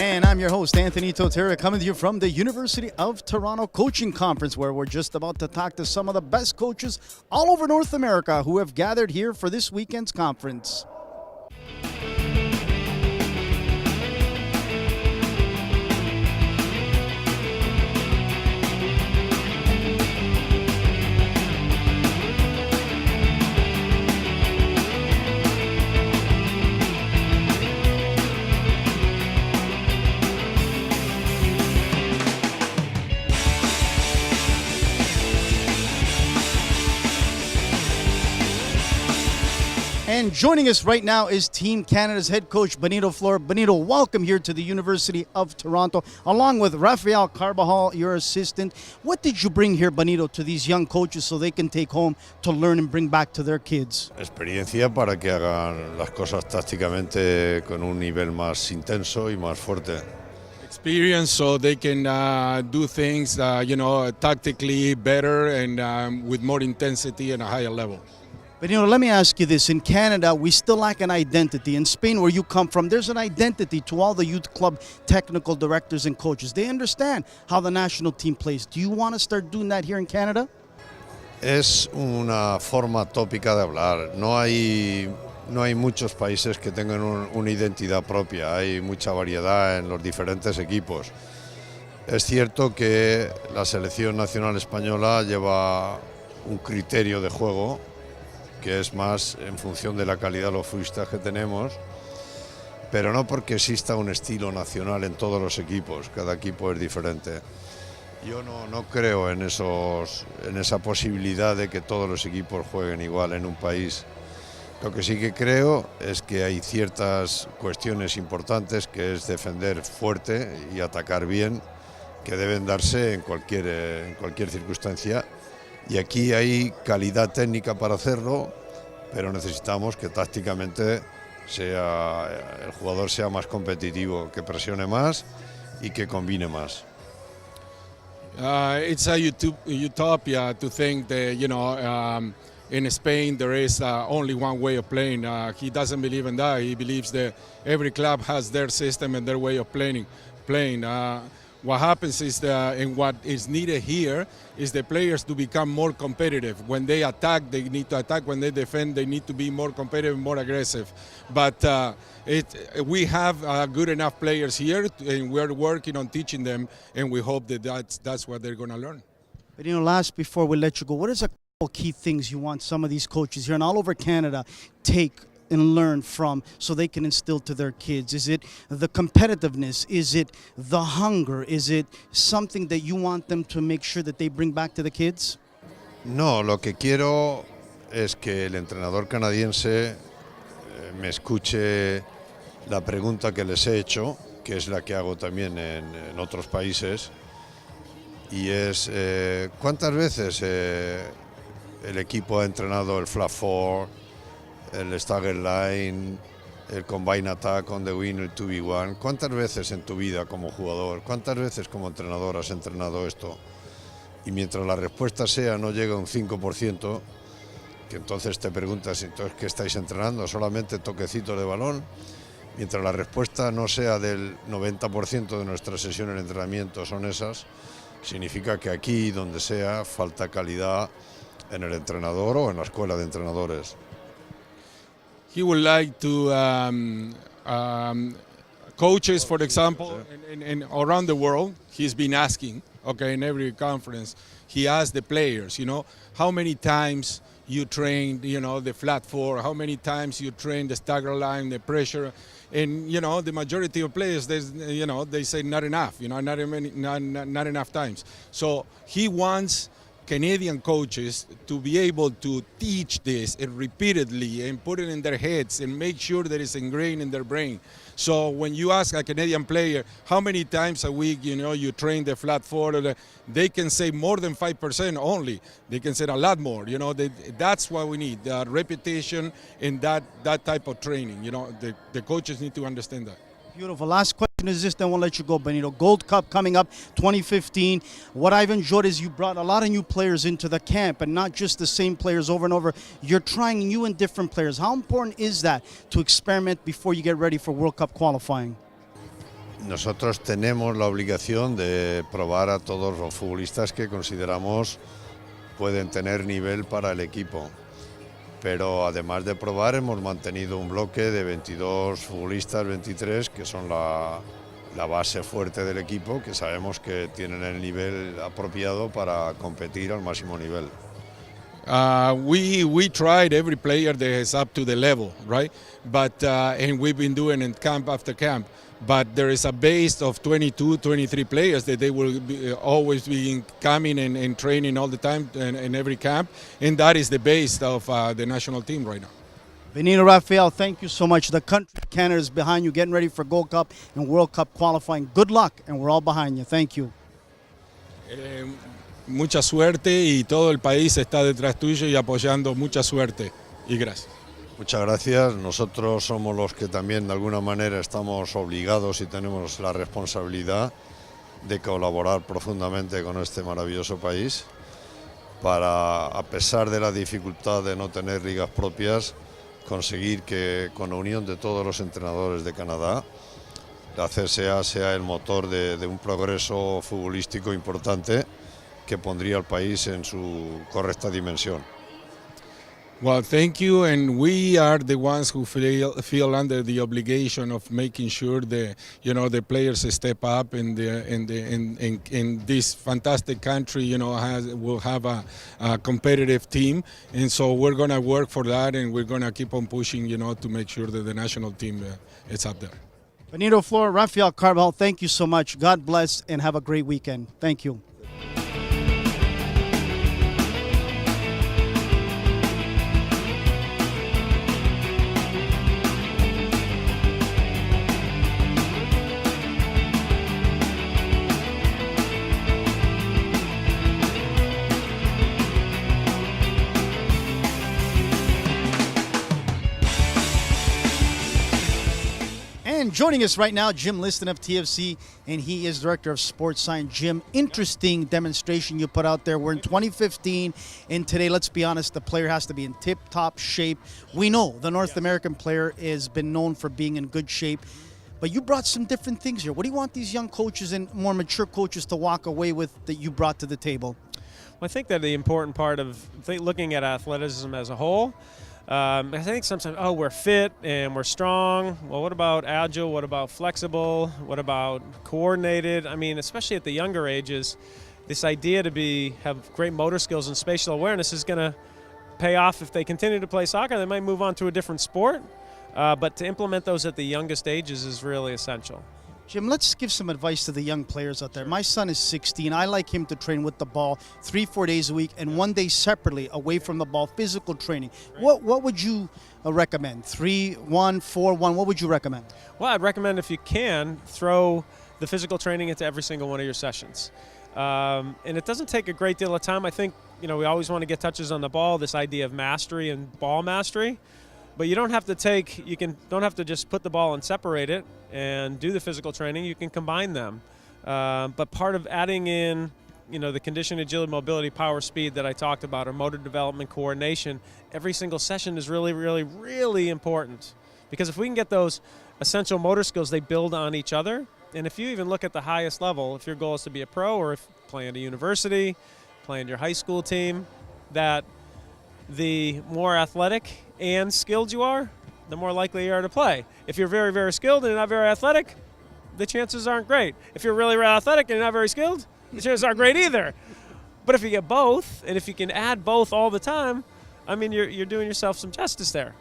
And I'm your host, Anthony Totera, coming to you from the University of Toronto Coaching Conference, where we're just about to talk to some of the best coaches all over North America who have gathered here for this weekend's conference. And joining us right now is Team Canada's head coach, Benito Floro. Benito, welcome here to the University of Toronto, along with Rafael Carbajal, your assistant. What did you bring here, Benito, to these young coaches so they can take home to learn and bring back to their kids? Experiencia para que hagan las cosas tácticamente con un nivel más intenso y más fuerte. Experience so they can do things, tactically better and with more intensity and a higher level. But, let me ask you this. In Canada, we still lack an identity. In Spain, where you come from, there's an identity to all the youth club technical directors and coaches. They understand how the national team plays. Do you want to start doing that here in Canada? Es una forma tópica de hablar. No hay muchos países que tengan una identidad propia. Hay mucha variedad en los diferentes equipos. Es cierto que la selección nacional española lleva un criterio de juego que es más en función de la calidad de los futbolistas que tenemos, pero no porque exista un estilo nacional en todos los equipos, cada equipo es diferente. Yo no creo en esa posibilidad de que todos los equipos jueguen igual en un país. Lo que sí que creo es que hay ciertas cuestiones importantes, que es defender fuerte y atacar bien, que deben darse en cualquier circunstancia. Y aquí hay calidad técnica para hacerlo, pero necesitamos que tácticamente el jugador sea más competitivo, que presione más y que combine más. It's a utopia to think that, in Spain there is only one way of playing. He doesn't believe in that. He believes that every club has their system and their way of playing. What happens is and what is needed here is the players to become more competitive. When they attack, they need to attack. When they defend, they need to be more competitive, more aggressive. But we have good enough players here, and we're working on teaching them, and we hope that that's what they're going to learn. But last, before we let you go, what is a couple key things you want some of these coaches here and all over Canada take and learn from so they can instill to their kids? Is it the competitiveness? Is it the hunger? Is it something that you want them to make sure that they bring back to the kids? No, lo que quiero es que el entrenador canadiense me escuche la pregunta que les he hecho, que es la que hago también en otros países, y es ¿cuántas veces el equipo ha entrenado el flat four, el stagger line, el combine attack on the wing, el 2v1? ¿Cuántas veces en tu vida como jugador, cuántas veces como entrenador has entrenado esto? Y mientras la respuesta sea no llega a un 5%, que entonces te preguntas, entonces, ¿qué estáis entrenando? ¿Solamente toquecitos de balón? Mientras la respuesta no sea del 90% de nuestras sesiones de entrenamiento son esas, significa que aquí, donde sea, falta calidad en el entrenador o en la escuela de entrenadores. He would like to coaches, for example, and around the world, he's been asking, in every conference, he asked the players, how many times you trained, the flat four, how many times you trained the stagger line, the pressure, and the majority of players, they say not enough, not enough times. So he wants Canadian coaches to be able to teach this and repeatedly and put it in their heads and make sure that it's ingrained in their brain. So when you ask a Canadian player how many times a week you train the flat four, they can say more than 5% only. They can say a lot more. That's what we need, repetition and that type of training. The coaches need to understand that. Beautiful. Last question is this, then we'll let you go, Benito. Gold Cup coming up 2015. What I've enjoyed is you brought a lot of new players into the camp, and not just the same players over and over. You're trying new and different players. How important is that to experiment before you get ready for World Cup qualifying? nosotros tenemos la obligación de probar a todos los futbolistas que consideramos pueden tener nivel para el equipo. Pero además de probar, hemos mantenido un bloque de 22 futbolistas, 23, que son la base fuerte del equipo, que sabemos que tienen el nivel apropiado para competir al máximo nivel. We tried every player that is up to the level, right? But and we've been doing it camp after camp. But there is a base of 22, 23 players that they will be, always be coming and training all the time in every camp, and that is the base of the national team right now. Benito Rafael, thank you so much. The country, Canada, is behind you, getting ready for Gold Cup and World Cup qualifying. Good luck, and we're all behind you. Thank you. Mucha suerte y todo el país está detrás tuyo y apoyando. Mucha suerte y gracias. Muchas gracias. Nosotros somos los que también de alguna manera estamos obligados y tenemos la responsabilidad de colaborar profundamente con este maravilloso país para, a pesar de la dificultad de no tener ligas propias, conseguir que con la unión de todos los entrenadores de Canadá, la CSA sea el motor de un progreso futbolístico importante que pondría al país en su correcta dimensión. Well, thank you, and we are the ones who feel under the obligation of making sure the players step up in this fantastic country. Will have a competitive team, and so we're going to work for that, and we're going to keep on pushing, to make sure that the national team is up there. Benito Floro, Rafael Carvajal, thank you so much. God bless, and have a great weekend. Thank you. And joining us right now, Jim Liston of TFC, and he is Director of Sports Science. Jim, interesting demonstration you put out there. We're in 2015, and today, let's be honest, the player has to be in tip-top shape. We know the North American player has been known for being in good shape, but you brought some different things here. What do you want these young coaches and more mature coaches to walk away with that you brought to the table? Well, I think that the important part of looking at athleticism as a whole, I think sometimes, we're fit and we're strong. Well, what about agile? What about flexible? What about coordinated? I mean, especially at the younger ages, this idea to have great motor skills and spatial awareness is going to pay off if they continue to play soccer. They might move on to a different sport, but to implement those at the youngest ages is really essential. Jim, let's give some advice to the young players out there. My son is 16. I like him to train with the ball 3-4 days a week and one day separately away from the ball, physical training. What would you recommend? 3-1, 4-1, what would you recommend? Well, I'd recommend, if you can, throw the physical training into every single one of your sessions. And it doesn't take a great deal of time. I think, we always want to get touches on the ball, this idea of mastery and ball mastery. But you don't have to just put the ball and separate it and do the physical training. You can combine them. But part of adding in, the condition, agility, mobility, power, speed that I talked about, or motor development, coordination, every single session is really, really, really important. Because if we can get those essential motor skills, they build on each other. And if you even look at the highest level, if your goal is to be a pro or if playing at a university, playing your high school team, that the more athletic and skilled you are, the more likely you are to play. If you're very, very skilled and you're not very athletic, the chances aren't great. If you're really, really athletic and you're not very skilled, the chances aren't great either. But if you get both, and if you can add both all the time, I mean, you're doing yourself some justice there.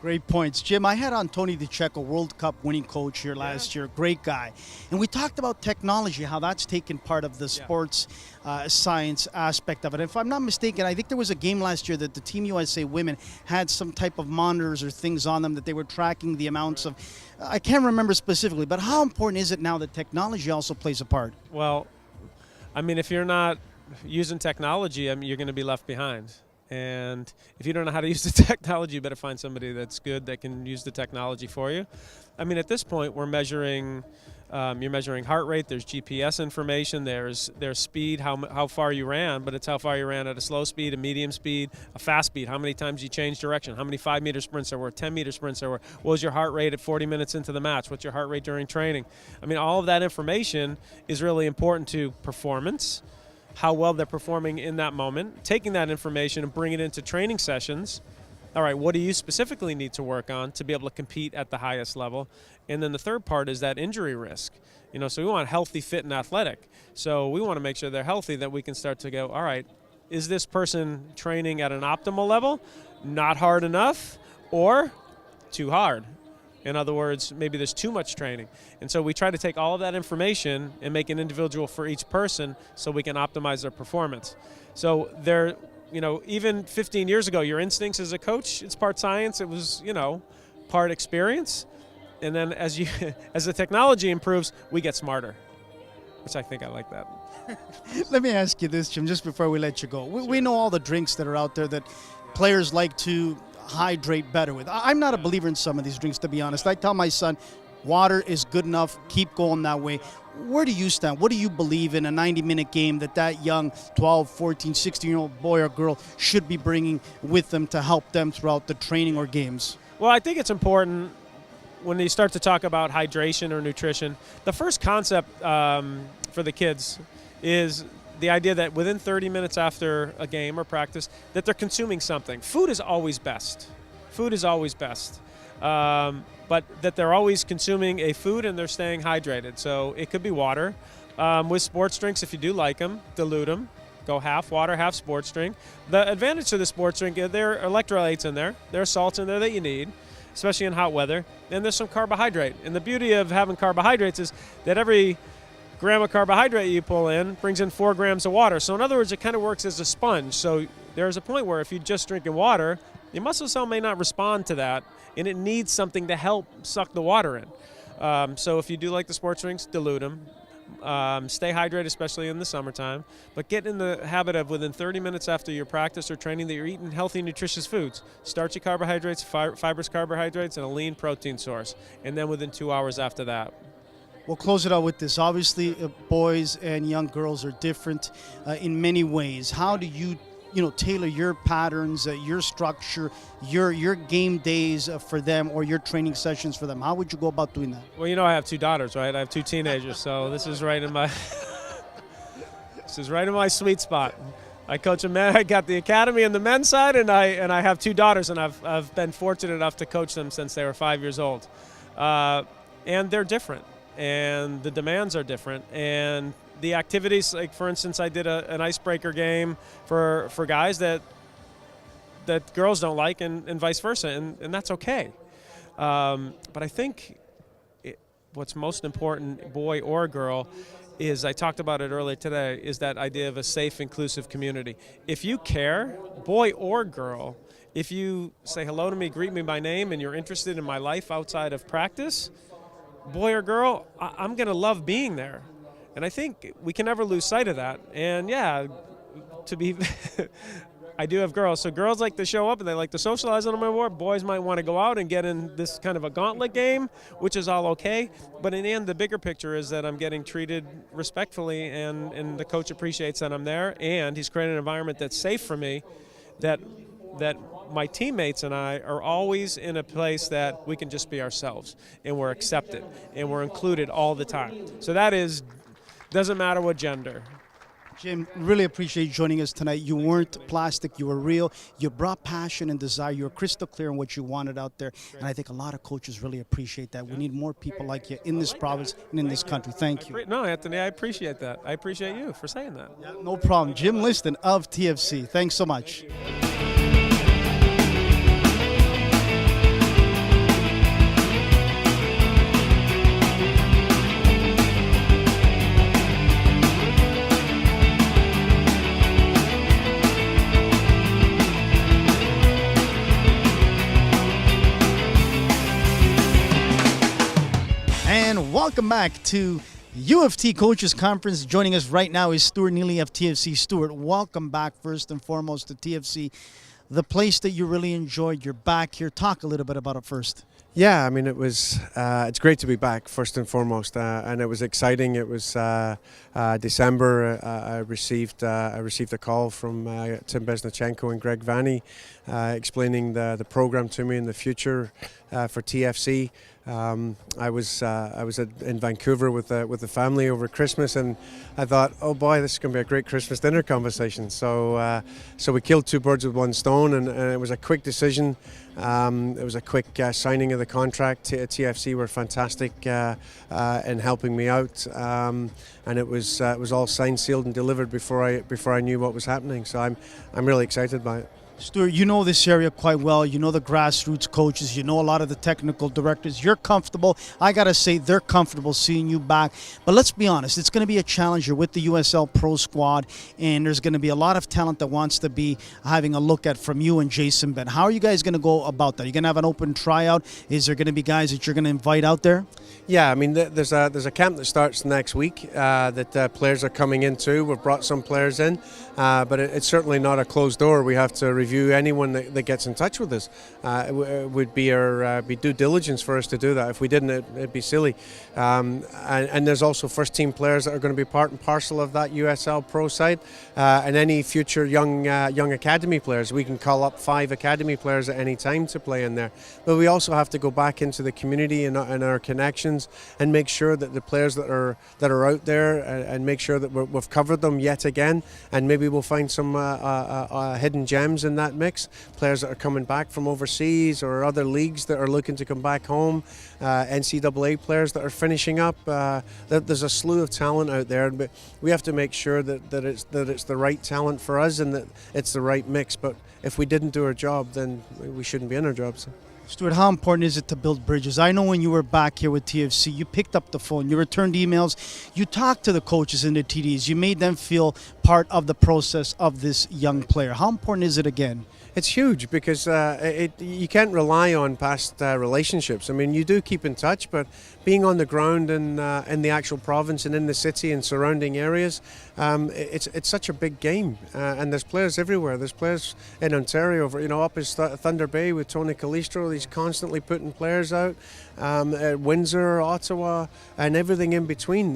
Great points. Jim, I had on Tony DeCecco, World Cup winning coach here last year. Great guy. And we talked about technology, how that's taken part of the sports science aspect of it. If I'm not mistaken, I think there was a game last year that the Team USA women had some type of monitors or things on them that they were tracking the amounts of, I can't remember specifically, but how important is it now that technology also plays a part? Well, I mean, if you're not using technology, I mean, you're going to be left behind. And if you don't know how to use the technology, you better find somebody that's good that can use the technology for you. I mean, at this point, we're measuring, you're measuring heart rate, there's GPS information, there's speed, how far you ran, but it's how far you ran at a slow speed, a medium speed, a fast speed, how many times you changed direction, how many 5-meter sprints there were, 10-meter sprints there were, what was your heart rate at 40 minutes into the match, what's your heart rate during training. I mean, all of that information is really important to performance, how well they're performing in that moment, taking that information and bringing it into training sessions. All right, what do you specifically need to work on to be able to compete at the highest level? And then the third part is that injury risk. You know, so we want healthy, fit, and athletic. So we want to make sure they're healthy, that we can start to go, all right, is this person training at an optimal level, not hard enough, or too hard? In other words, maybe there's too much training. And so we try to take all of that information and make an individual for each person so we can optimize their performance. So there, you know, even 15 years ago, your instincts as a coach, it's part science, it was, you know, part experience. And then as the technology improves, we get smarter, which I think I like that. Let me ask you this, Jim, just before we let you go. We know all the drinks that are out there that players like to hydrate better with. I'm not a believer in some of these drinks, to be honest. I tell my son, water is good enough, keep going that way. Where do you stand? What do you believe in a 90-minute game that young 12, 14, 16-year-old boy or girl should be bringing with them to help them throughout the training or games? Well, I think it's important when you start to talk about hydration or nutrition. The first concept for the kids is the idea that within 30 minutes after a game or practice, that they're consuming something. Food is always best. Food is always best. But that they're always consuming a food and they're staying hydrated. So it could be water. With sports drinks, if you do like them, dilute them. Go half water, half sports drink. The advantage to the sports drink, there are electrolytes in there. There are salts in there that you need, especially in hot weather. And there's some carbohydrate. And the beauty of having carbohydrates is that every gram of carbohydrate you pull in brings in 4 grams of water. So in other words, it kind of works as a sponge. So there's a point where if you're just drinking water, your muscle cell may not respond to that, and it needs something to help suck the water in. So if you do like the sports drinks, dilute them. Stay hydrated, especially in the summertime. But get in the habit of within 30 minutes after your practice or training that you're eating healthy, nutritious foods. Starchy carbohydrates, fibrous carbohydrates, and a lean protein source. And then within 2 hours after that. We'll close it out with this. Obviously, boys and young girls are different in many ways. How do you tailor your patterns, your structure, your game days for them, or your training sessions for them? How would you go about doing that? Well, you know, I have 2 daughters, right? I have 2 teenagers, so this is right in my sweet spot. I coach a man. I got the academy and the men's side, and I have 2 daughters, and I've been fortunate enough to coach them since they were 5 years old, and they're different. And the demands are different, and the activities, like for instance, I did an icebreaker game for guys that girls don't like, and vice versa, and that's okay. But I think what's most important, boy or girl, is, I talked about it earlier today, is that idea of a safe, inclusive community. If you care, boy or girl, if you say hello to me, greet me by name, and you're interested in my life outside of practice, boy or girl, I'm going to love being there. And I think we can never lose sight of that. And yeah, I do have girls. So girls like to show up and they like to socialize on my board. Boys might want to go out and get in this kind of a gauntlet game, which is all okay. But in the end, the bigger picture is that I'm getting treated respectfully, and the coach appreciates that I'm there. And he's created an environment that's safe for me, that my teammates and I are always in a place that we can just be ourselves, and we're accepted, and we're included all the time. So doesn't matter what gender. Jim, really appreciate you joining us tonight. You weren't plastic, you were real. You brought passion and desire. You were crystal clear on what you wanted out there. And I think a lot of coaches really appreciate that. We need more people like you in this province and in this country. Thank you. No, Anthony, I appreciate that. I appreciate you for saying that. Yeah, no problem. Jim Liston of TFC. Thanks so much. Welcome back to UFT Coaches Conference. Joining us right now is Stuart Neely of TFC. Stuart, welcome back first and foremost to TFC, the place that you really enjoyed. You're back here. Talk a little bit about it first. Yeah, I mean, it was. It's great to be back first and foremost, and it was exciting. It was December. I received a call from Tim Besnachenko and Greg Vanney explaining the program to me in the future for TFC. I was in Vancouver with the family over Christmas, and I thought, oh boy, this is going to be a great Christmas dinner conversation. So we killed two birds with one stone, and it was a quick decision. It was a quick signing of the contract. TFC were fantastic in helping me out, and it was all signed, sealed, and delivered before I knew what was happening. So I'm really excited by it. Stuart, you know this area quite well. You know the grassroots coaches. You know a lot of the technical directors. You're comfortable. I got to say, they're comfortable seeing you back. But let's be honest, it's going to be a challenge. You're with the USL Pro Squad, and there's going to be a lot of talent that wants to be having a look at from you and Jason Ben. How are you guys going to go about that? Are you going to have an open tryout? Is there going to be guys that you're going to invite out there? Yeah, I mean, there's a camp that starts next week that players are coming into. We've brought some players in, but it's certainly not a closed door. We have to review anyone that gets in touch with us. It would be our due diligence for us to do that. If we didn't, it'd be silly. And there's also first team players that are going to be part and parcel of that USL Pro side, and any future young academy players. We can call up 5 academy players at any time to play in there. But we also have to go back into the community and our connections and make sure that the players that are out there and make sure that we've covered them yet again, and maybe we'll find some hidden gems in that mix. Players that are coming back from overseas or other leagues that are looking to come back home, NCAA players that are finishing up. There's a slew of talent out there, but we have to make sure that it's the right talent for us and that it's the right mix. But if we didn't do our job, then we shouldn't be in our jobs. Stuart, how important is it to build bridges? I know when you were back here with TFC, you picked up the phone, you returned emails, you talked to the coaches and the TDs, you made them feel part of the process of this young player. How important is it again? It's huge because you can't rely on past relationships. I mean, you do keep in touch, but being on the ground in the actual province and in the city and surrounding areas, it's such a big game, and there's players everywhere. There's players in Ontario, up as Thunder Bay with Tony Calistro. He's constantly putting players out. At Windsor, Ottawa, and everything in between.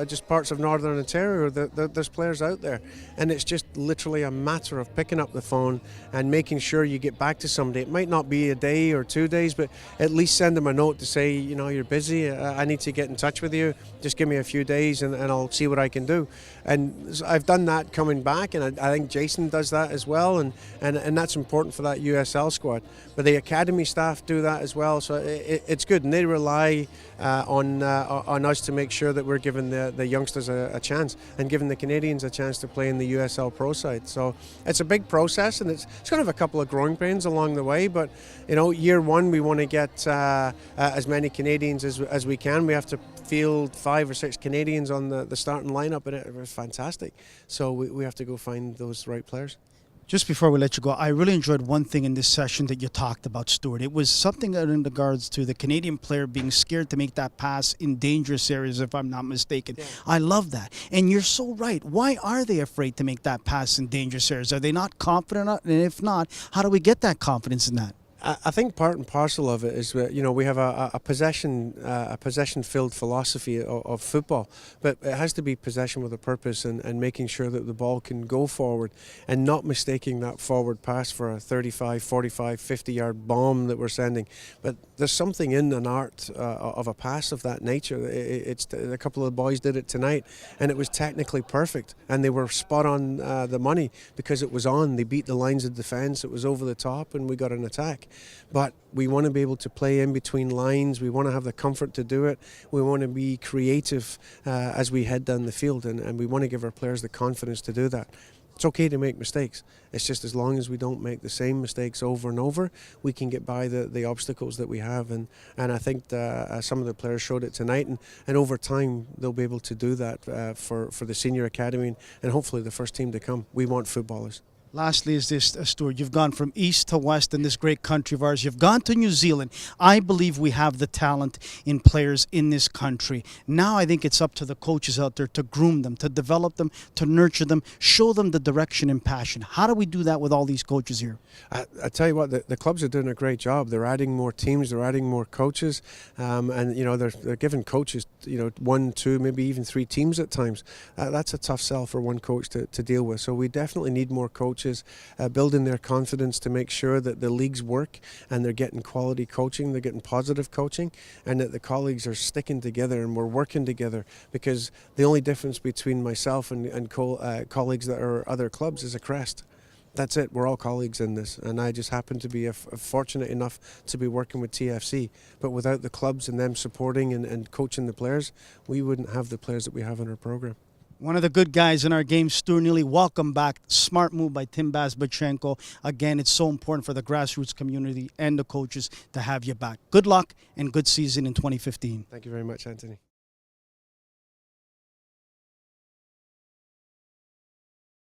Just parts of Northern Ontario. There's players out there, and it's just literally a matter of picking up the phone and making sure you get back to somebody. It might not be a day or 2 days, but at least send them a note to say, you're busy. I need to get in touch with you. Just give me a few days, and I'll see what I can do. And I've done that coming back, and I think Jason does that as well, and that's important for that USL squad. But the academy staff do that as well, so it's good, and they rely on us to make sure that we're giving the youngsters a chance and giving the Canadians a chance to play in the USL Pro side. So it's a big process, and it's going to have a couple of growing pains along the way. But year one, we want to get as many Canadians as we can. We have to field 5 or 6 Canadians on the starting lineup, and it was fantastic. So we have to go find those right players. Just before we let you go, I really enjoyed one thing in this session that you talked about, Stuart. It was something in regards to the Canadian player being scared to make that pass in dangerous areas, if I'm not mistaken. Yeah. I love that. And you're so right. Why are they afraid to make that pass in dangerous areas? Are they not confident? And if not, how do we get that confidence in that? I think part and parcel of it is that, we have a possession-filled philosophy of football, but it has to be possession with a purpose and making sure that the ball can go forward and not mistaking that forward pass for a 35, 45, 50-yard bomb that we're sending. But there's something in an art of a pass of that nature. It's a couple of the boys did it tonight, and it was technically perfect, and they were spot on the money because it was on. They beat the lines of defence. It was over the top, and we got an attack. But we want to be able to play in between lines. We want to have the comfort to do it. We want to be creative as we head down the field, and we want to give our players the confidence to do that. It's okay to make mistakes. It's just as long as we don't make the same mistakes over and over, we can get by the obstacles that we have. And I think some of the players showed it tonight, and over time they'll be able to do that for the senior academy and hopefully the first team to come. We want footballers. Lastly, is this, Stuart? You've gone from east to west in this great country of ours. You've gone to New Zealand. I believe we have the talent in players in this country. Now I think it's up to the coaches out there to groom them, to develop them, to nurture them, show them the direction and passion. How do we do that with all these coaches here? I tell you what, the clubs are doing a great job. They're adding more teams, they're adding more coaches, and you know they're giving coaches 1, 2, maybe even 3 teams at times. That's a tough sell for one coach to deal with. So we definitely need more coaches. Building their confidence to make sure that the leagues work and they're getting quality coaching, they're getting positive coaching, and that the colleagues are sticking together and we're working together, because the only difference between myself and colleagues that are other clubs is a crest. That's it. We're all colleagues in this, and I just happen to be fortunate enough to be working with TFC. But without the clubs and them supporting and coaching the players, we wouldn't have the players that we have in our program. One of the good guys in our game, Stuart Neely. Welcome back. Smart move by Tim Bazbachenko. Again, it's so important for the grassroots community and the coaches to have you back. Good luck and good season in 2015. Thank you very much, Anthony.